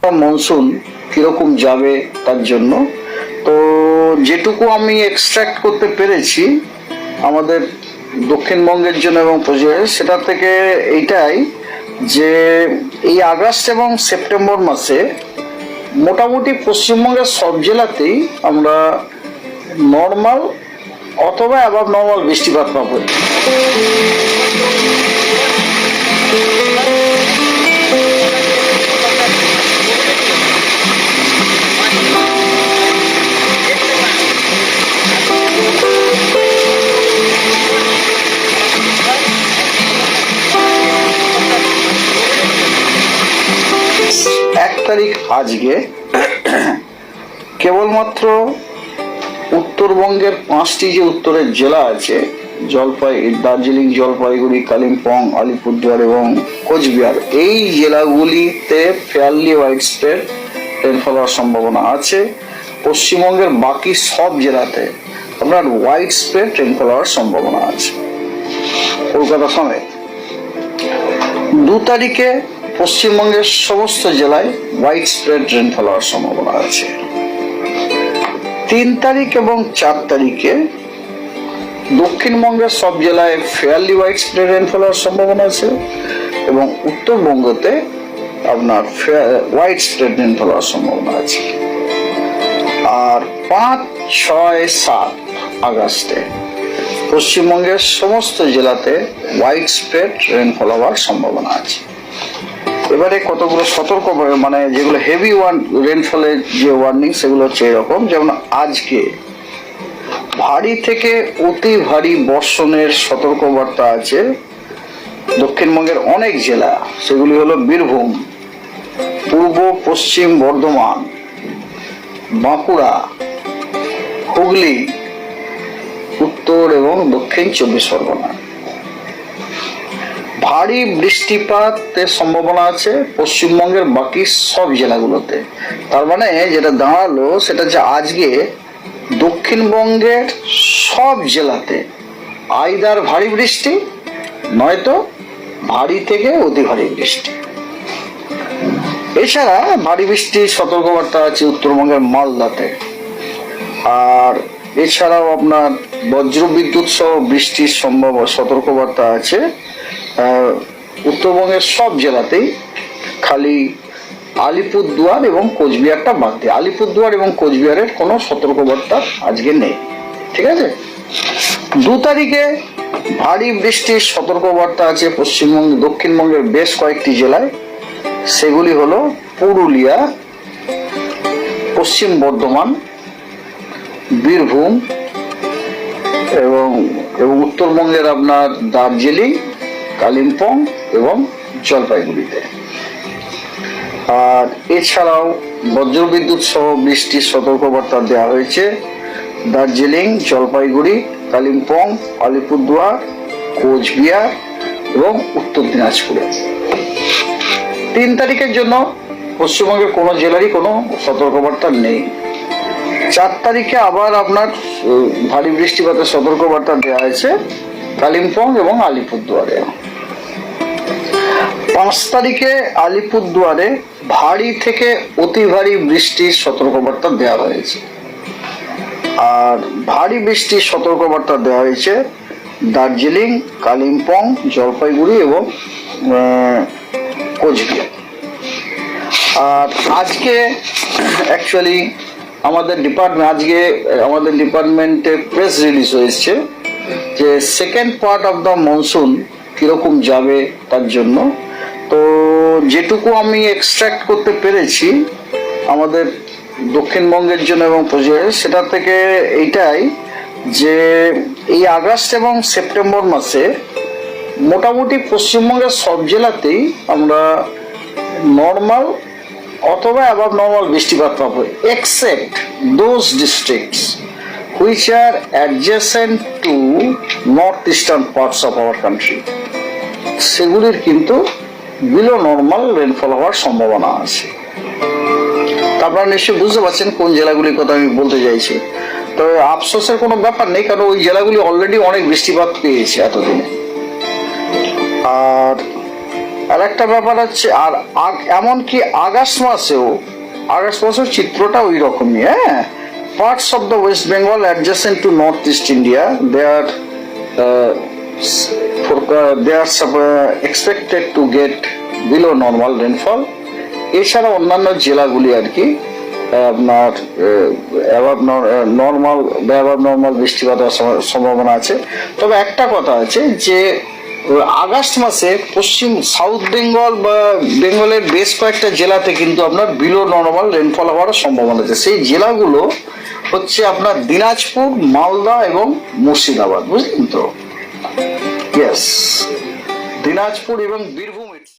Monsoon কিরকম যাবে তার জন্য। তো যেটুকু আমি এক্সট্রাক্ট করতে পেরেছি আমাদের দক্ষিণবঙ্গের জন্য এবং সেটা থেকে এইটাই যে এই আগস্ট এবং সেপ্টেম্বর মাসে মোটামুটি পশ্চিমবঙ্গের সব জেলাতেই আমরা নর্মাল অথবা অ্যাবাভ নর্মাল বৃষ্টিপাত পাবো। তারিখ আজকে কেবলমাত্র উত্তরবঙ্গের 5টি যে উত্তরের জেলা আছে দার্জিলিং, জলপাইগুড়ি, কালিম্পং, আলিপুরদুয়ার এবং কোচবিহার, এই জেলাগুলিতে ফেয়ারলি হোয়াইট স্প্রেড রেনফল হওয়ার সম্ভাবনা আছে। পশ্চিমবঙ্গের বাকি সব জেলাতে আপনার হোয়াইট স্প্রেড রেনফল হওয়ার সম্ভাবনা আছে। কলকাতা সমেত 2 তারিখে পশ্চিমবঙ্গের সমস্ত জেলায় হোয়াইট স্প্রেড রেনফল হওয়ার সম্ভাবনা আছে। 3 তারিখ এবং 4 তারিখে দক্ষিণবঙ্গের সব জেলায় ফেয়ারলি হোয়াইট স্প্রেড রেনফল হওয়ার সম্ভাবনা আছে এবং উত্তরবঙ্গতে আপনার হোয়াইট স্প্রেড রেনফল হওয়ার সম্ভাবনা আছে। আর 5, 6, 7 আগস্টে পশ্চিমবঙ্গের সমস্ত জেলাতে হোয়াইট স্প্রেড রেনফল হওয়ার সম্ভাবনা আছে। এবারে কতগুলো সতর্ক মানে যেগুলো হেভি রেনফলের যে ওয়ার্নিং সেগুলো হচ্ছে এরকম, যেমন আজকে ভারী থেকে অতি ভারী বর্ষণের সতর্কবার্তা আছে দক্ষিণবঙ্গের অনেক জেলা, সেগুলি হলো বীরভূম, পূর্ব পশ্চিম বর্ধমান, বাঁকুড়া, হুগলি, উত্তর এবং দক্ষিণ 24 পরগনা। ভারী বৃষ্টিপাতের সম্ভাবনা আছে পশ্চিমবঙ্গের বাকি সব জেলাগুলোতে। তার মানে যেটা দাঁড়ালো সেটা যে আজকে দক্ষিণবঙ্গের সব জেলাতে আইদার ভারী বৃষ্টি নয়তো ভারী থেকে অতি ভারী বৃষ্টি। এছাড়া ভারী বৃষ্টির সতর্কবার্তা আছে উত্তরবঙ্গের মালদাতে। আর এছাড়াও আপনার বজ্রবিদ্যুৎ সহ বৃষ্টির সতর্কবার্তা আছে উত্তরবঙ্গের সব জেলাতেই, খালি আলিপুরদুয়ার এবং কোচবিহারটা বাদ দিয়ে। আলিপুরদুয়ার এবং কোচবিহারের কোনো সতর্কবার্তা আজকে নেই, ঠিক আছে। 2 তারিখে ভারী বৃষ্টির সতর্কবার্তা আছে দক্ষিণবঙ্গের বেশ কয়েকটি জেলায়, সেগুলি হলো পুরুলিয়া, পশ্চিম বর্ধমান, বীরভূম এবং উত্তরবঙ্গের আপনার দার্জিলিং, কালিম্পং এবং জলপাইগুড়িতে। আর এছাড়াও বজ্রবিদ্যুৎ সহ বৃষ্টির সতর্কবার্তা দেওয়া হয়েছে দার্জিলিং, জলপাইগুড়ি, কালিম্পং, আলিপুরদুয়ার, কোচবিহার এবং উত্তর দিনাজপুরে। 3 তারিখের জন্য পশ্চিমবঙ্গের কোনো জেলারই কোনো সতর্কবার্তা নেই। 4 তারিখে আবার আপনার ভারী বৃষ্টিপাতের সতর্কবার্তা দেওয়া হয়েছে কালিম্পং এবং আলিপুরদুয়ারে। 5 তারিখে আলিপুরদুয়ারে ভারী থেকে অতি ভারী বৃষ্টির সতর্কবার্তা দেওয়া হয়েছে। আর ভারী বৃষ্টির সতর্কবার্তা দেওয়া হয়েছে দার্জিলিং, কালিম্পং, জলপাইগুড়ি এবং কোচবিহার। আর আজকে অ্যাকচুয়ালি আমাদের ডিপার্টমেন্টে প্রেস রিলিজ হয়েছে যে second part of the monsoon কিরকম যাবে তার জন্য। তো যেটুকু আমি এক্সট্রাক্ট করতে পেরেছি আমাদের দক্ষিণবঙ্গের জন্য এবং সেটা থেকে এইটাই যে এই আগস্ট এবং সেপ্টেম্বর মাসে মোটামুটি পশ্চিমবঙ্গের সব জেলাতেই আমরা নর্মাল অথবা অ্যাবাভ নর্মাল বৃষ্টিপাত পাবো, except those districts which are adjacent to northeastern parts of our country, সেগুলির কিন্তু বিলো নর্মাল রেনফল হওয়ার সম্ভাবনা আছে। আপনারা নিশ্চয়ই বুঝতে পারছেন কোন জেলাগুলির কথা আমি বলতে চাইছি। তবে আফসোসের কোনো ব্যাপার নেই, কারণ ওই জেলাগুলি অলরেডি অনেক বৃষ্টিপাত পেয়েছে এতদিনে। আর আর একটা ব্যাপার হচ্ছে, আর এমনকি আগস্ট মাসেও চিত্রটা ওই রকমই। হ্যাঁ, parts of the West Bengal adjacent to North East India they are expected to get below normal rainfall. এছাড়া অন্যান্য জেলাগুলি আর কি আপনার নর্মাল বৃষ্টিপাত হওয়ার সম্ভাবনা আছে। তবে একটা কথা আছে যে আগস্ট মাসে পশ্চিম সাউথ বেঙ্গল বা বেঙ্গলের বেশ কয়েকটা জেলাতে কিন্তু আপনার বিলো নর্মাল রেনফল হওয়ার সম্ভাবনা আছে। সেই জেলাগুলো হচ্ছে আপনার দিনাজপুর, মালদা এবং মুর্শিদাবাদ, বুঝলেন তো? ইয়েস, দিনাজপুর এবং বীরভূম।